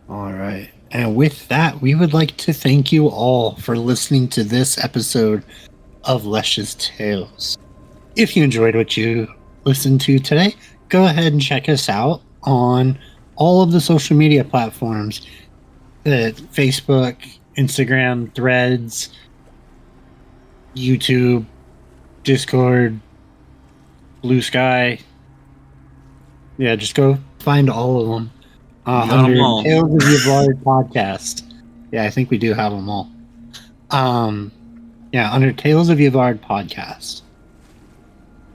All right. And with that, we would like to thank you all for listening to this episode of Lesh's Tales. If you enjoyed what you listened to today, go ahead and check us out on all of the social media platforms. Facebook, Instagram, Threads, YouTube, Discord, Blue Sky. Yeah, just go find all of them. got 'em Under all. Tales of Yvard podcast. Yeah, I think we do have them all. Yeah, under Tales of Yvard podcast.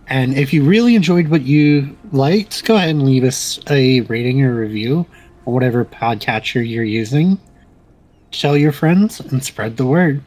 And if you really enjoyed what you liked, go ahead and leave us a rating or review on whatever podcatcher you're using. Tell your friends and spread the word.